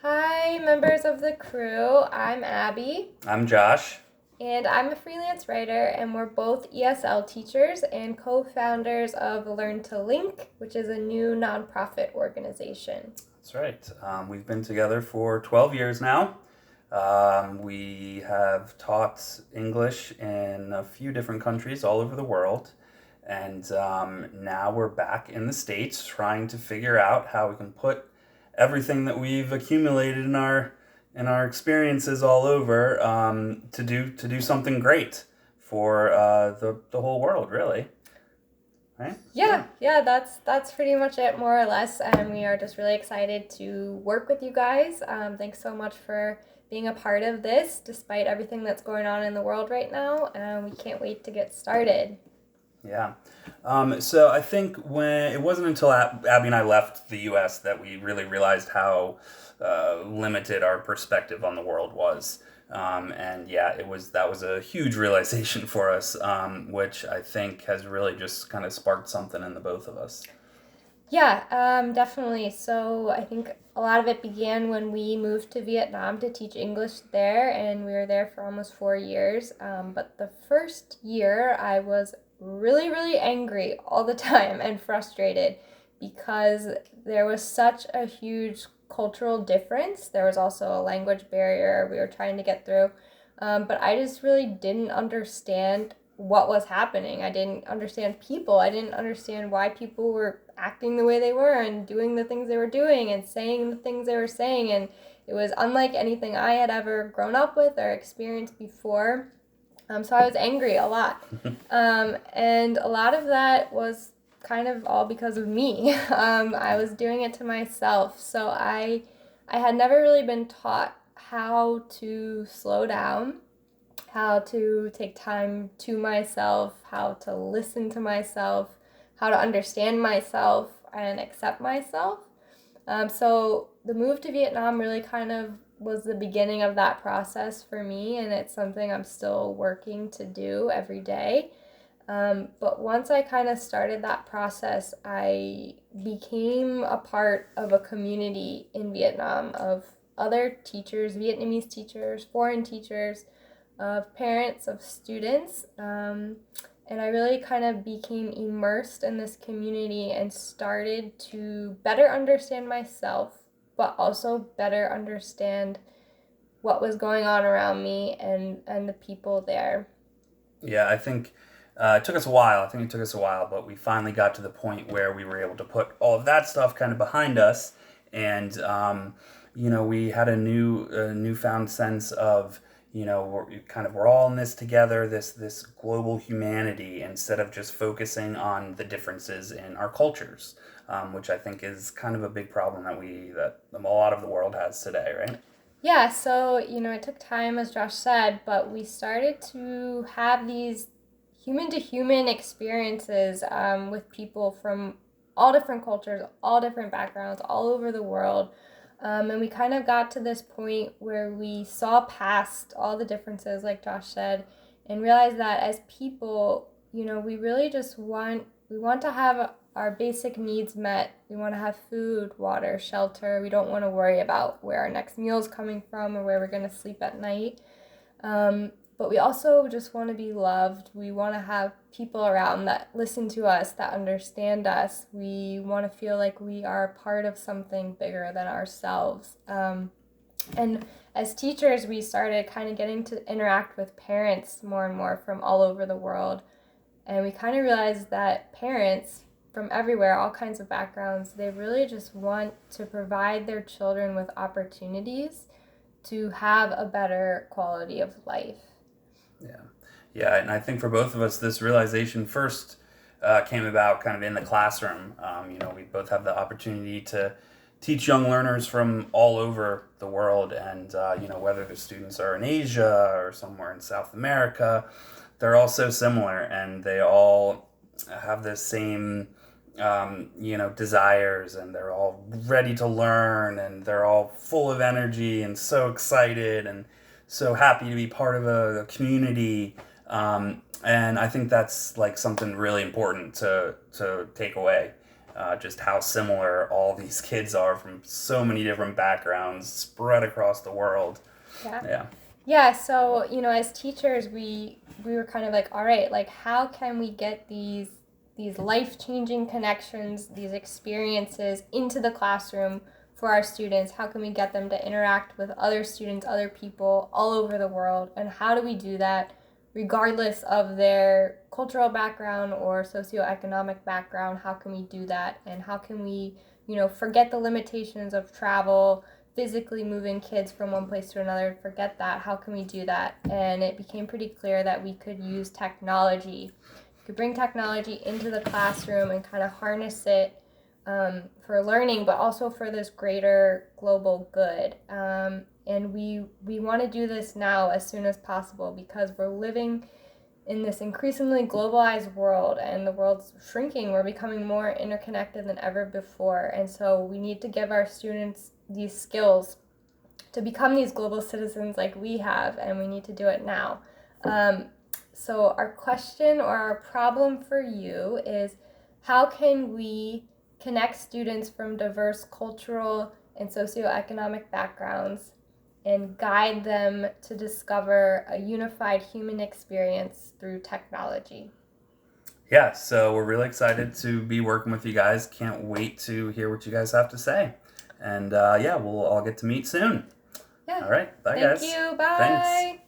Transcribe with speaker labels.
Speaker 1: Hi, members of the crew. I'm Abby,
Speaker 2: I'm Josh.
Speaker 1: and I'm a freelance writer, and we're both ESL teachers and co founders of Learn to Link, which is a new nonprofit organization.
Speaker 2: That's right. We've been together for 12 years now. We have taught English in a few different countries all over the world. And now we're back in the States trying to figure out how we can put everything that we've accumulated in our experiences all over to do something great for the whole world, really. Right?
Speaker 1: Yeah, that's pretty much it, more or less. And we are just really excited to work with you guys. Thanks so much for being a part of this, despite everything that's going on in the world right now. And we can't wait to get started.
Speaker 2: Yeah. So I think when it wasn't until Abby and I left the U.S. that we really realized how limited our perspective on the world was. And yeah, that was a huge realization for us, which I think has really just kind of sparked something in the both of us.
Speaker 1: Yeah, definitely. So I think a lot of it began when we moved to Vietnam to teach English there, and we were there for almost 4 years. But the first year, I was really, really angry all the time and frustrated because there was such a huge cultural difference. There was also a language barrier we were trying to get through. But I just really didn't understand what was happening. I didn't understand people. I didn't understand why people were acting the way they were and doing the things they were doing and saying the things they were saying. And it was unlike anything I had ever grown up with or experienced before. So I was angry a lot. And a lot of that was kind of all because of me. I was doing it to myself. I had never really been taught how to slow down, how to take time to myself, how to listen to myself, how to understand myself and accept myself. So the move to Vietnam really kind of was the beginning of that process for me, and it's something I'm still working to do every day. But once I kind of started that process, I became a part of a community in Vietnam of other teachers, Vietnamese teachers, foreign teachers, of parents, of students. And I really kind of became immersed in this community and started to better understand myself, but also better understand what was going on around me and the people there.
Speaker 2: Yeah, I think it took us a while. I think it took us a while, but we finally got to the point where we were able to put all of that stuff kind of behind us, and we had a newfound sense of we're all in this together, this global humanity, instead of just focusing on the differences in our cultures, which I think is kind of a big problem that a lot of the world has today, right?
Speaker 1: Yeah, so, it took time, as Josh said, but we started to have these human to human experiences with people from all different cultures, all different backgrounds, all over the world. And we kind of got to this point where we saw past all the differences, like Josh said, and realized that as people, we really just we want to have our basic needs met. We want to have food, water, shelter. We don't want to worry about where our next meal is coming from or where we're going to sleep at night. But we also just want to be loved. We want to have people around that listen to us, that understand us. We want to feel like we are part of something bigger than ourselves. And as teachers, we started kind of getting to interact with parents more and more from all over the world. And we kind of realized that parents from everywhere, all kinds of backgrounds, they really just want to provide their children with opportunities to have a better quality of life.
Speaker 2: Yeah, yeah, and I think for both of us, this realization first came about kind of in the classroom. We both have the opportunity to teach young learners from all over the world, and whether the students are in Asia or somewhere in South America, they're all so similar, and they all have the same desires, and they're all ready to learn, and they're all full of energy and so excited and so happy to be part of a community. And I think that's like something really important to take away. just how similar all these kids are from so many different backgrounds spread across the world.
Speaker 1: Yeah.
Speaker 2: Yeah.
Speaker 1: Yeah, so, as teachers, we were kind of like, all right, like how can we get these life-changing connections, these experiences into the classroom for our students? How can we get them to interact with other students, other people all over the world? And how do we do that regardless of their cultural background or socioeconomic background? How can we do that? And how can we, forget the limitations of travel, physically moving kids from one place to another? Forget that. How can we do that? And it became pretty clear that we could use technology. We could bring technology into the classroom and kind of harness it for learning, but also for this greater global good. And we want to do this now as soon as possible because we're living in this increasingly globalized world, and the world's shrinking. We're becoming more interconnected than ever before, and so we need to give our students these skills to become these global citizens like we have, and we need to do it now. So our question or our problem for you is, how can we connect students from diverse cultural and socioeconomic backgrounds and guide them to discover a unified human experience through technology?
Speaker 2: Yeah, so we're really excited to be working with you guys. Can't wait to hear what you guys have to say. And yeah, we'll all get to meet soon.
Speaker 1: Yeah.
Speaker 2: All right. Bye,
Speaker 1: Thank
Speaker 2: guys.
Speaker 1: you.
Speaker 2: Thanks.
Speaker 1: Bye.